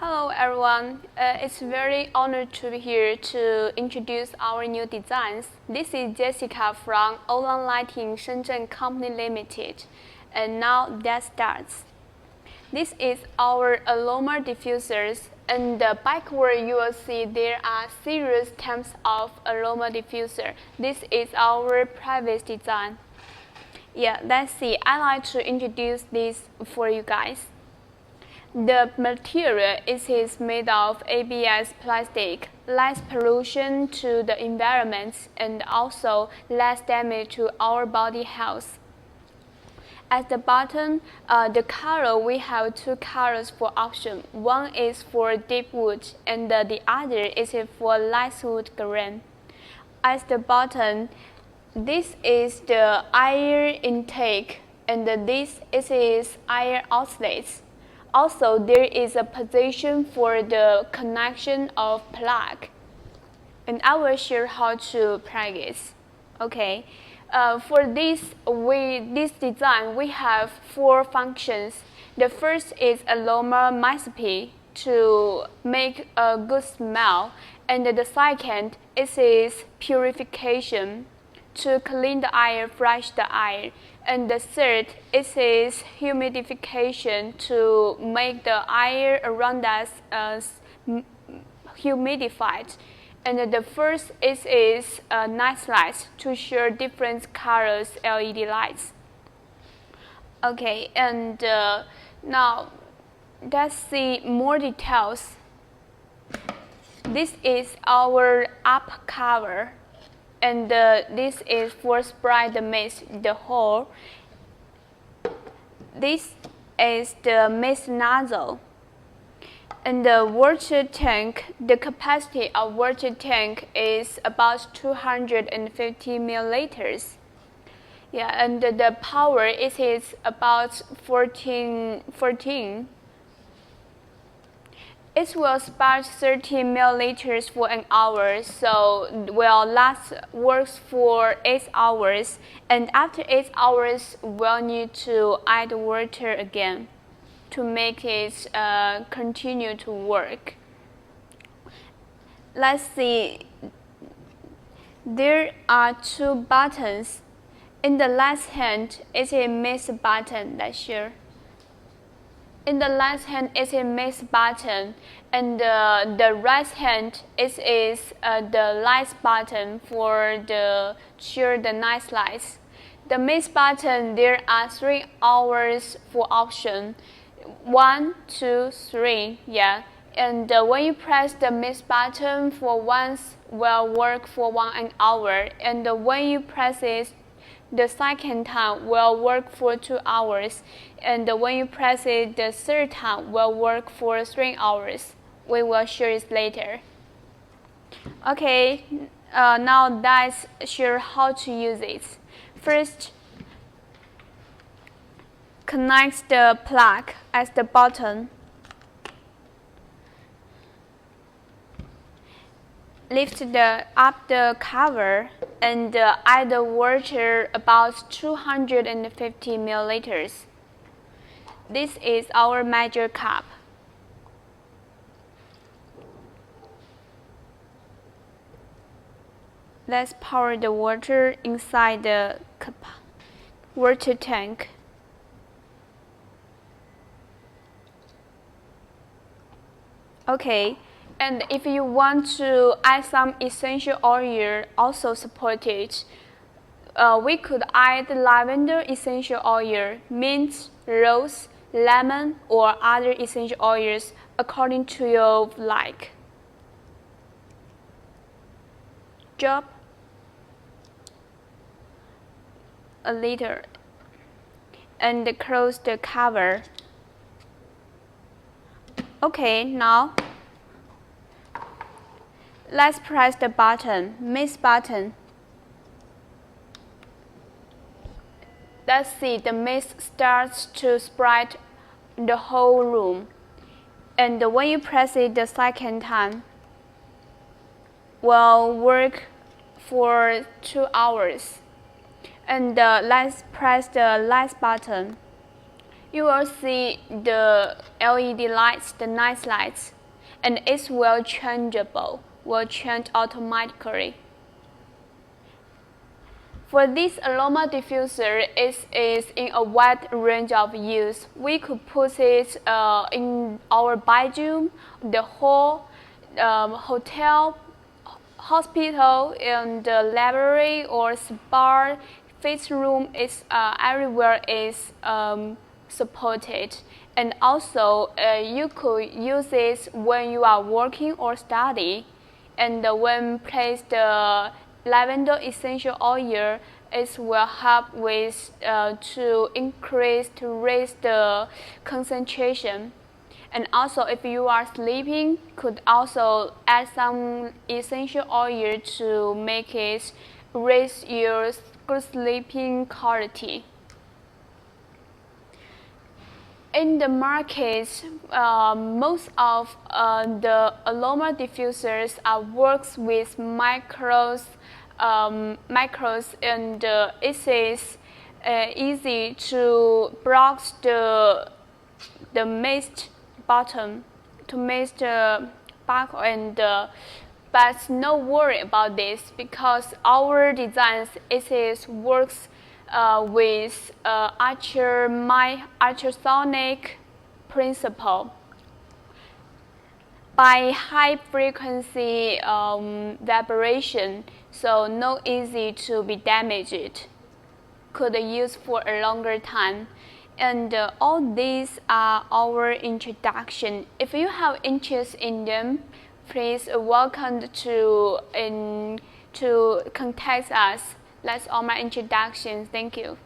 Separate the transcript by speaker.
Speaker 1: Hello everyone, it's very honored to be here to introduce our new designs. This is Jessica from OLAM Lighting SHENZHEN Company Limited, and now that starts. This is our aroma diffusers, and backward you will see there are serious types of aroma diffuser. This is our previous design. Yeah, let's see. I like to introduce this for you guys. The material is made of ABS plastic, less pollution to the environment and also less damage to our body health. At the bottom, the color, we have two colors for option. One is for deep wood and the other is for light wood green. At the bottom, this is the air intake and this is air outlets. Also, there is a position for the connection of plug, and I will share how to practice. Okay, for this design, we have four functions. The first is aroma recipe to make a good smell, and the second is purification to clean the air, fresh the air. And the third is humidification to make the air around us humidified. And the first is night lights to show different colors LED lights. Okay, and now let's see more details. This is our up cover. And this is for spread the mist, the hole. This is the mist nozzle. And the water tank, the capacity of water tank is about 250 milliliters. Yeah, and the power is about 14. It will spark 30 milliliters for an hour, so will last works for 8 hours. And after 8 hours, we'll need to add water again to make it continue to work. Let's see. There are two buttons. In the left hand is a mist button. Let's share. In the left hand is a mist button, and the right hand is the light button for the share the night lights. The mist button, there are 3 hours for option. 1, 2, 3, yeah. And when you press the mist button for once, will work for 1 hour. And when you press it the second time, will work for 2 hours, and when you press it the third time, will work for 3 hours. We will share it later. Okay, now let's share how to use it. First, connect the plug at the bottom. Lift up the cover and add the water about 250 milliliters. This is our measure cup. Let's pour the water inside the water tank. Okay. And if you want to add some essential oil, also support it. We could add lavender essential oil, mint, rose, lemon, or other essential oils according to your like. Drop a little and close the cover. Okay, now let's press the button, mist button. Let's see, the mist starts to spread the whole room. And when you press it the second time, will work for 2 hours. And let's press the last button. You will see the LED lights, the night lights, and it's will changeable, will change automatically. For this aroma diffuser, it is in a wide range of use. We could put it in our bedroom, the hall, hotel, hospital, and the library or spa, fitness room. Is everywhere is supported. And also, you could use it when you are working or study, and when place the lavender essential oil, it will help with to raise the concentration. And also, if you are sleeping, could also add some essential oil to make it raise your good sleeping quality. In the market, most of the aroma diffusers works with micros, and it is easy to block the mist bottom, to mist the back, and but no worry about this because our designs works with ultrasonic principle. By high frequency vibration, so no easy to be damaged. Could use for a longer time. And all these are our introduction. If you have interest in them, please welcome to contact us. That's all my introduction. Thank you.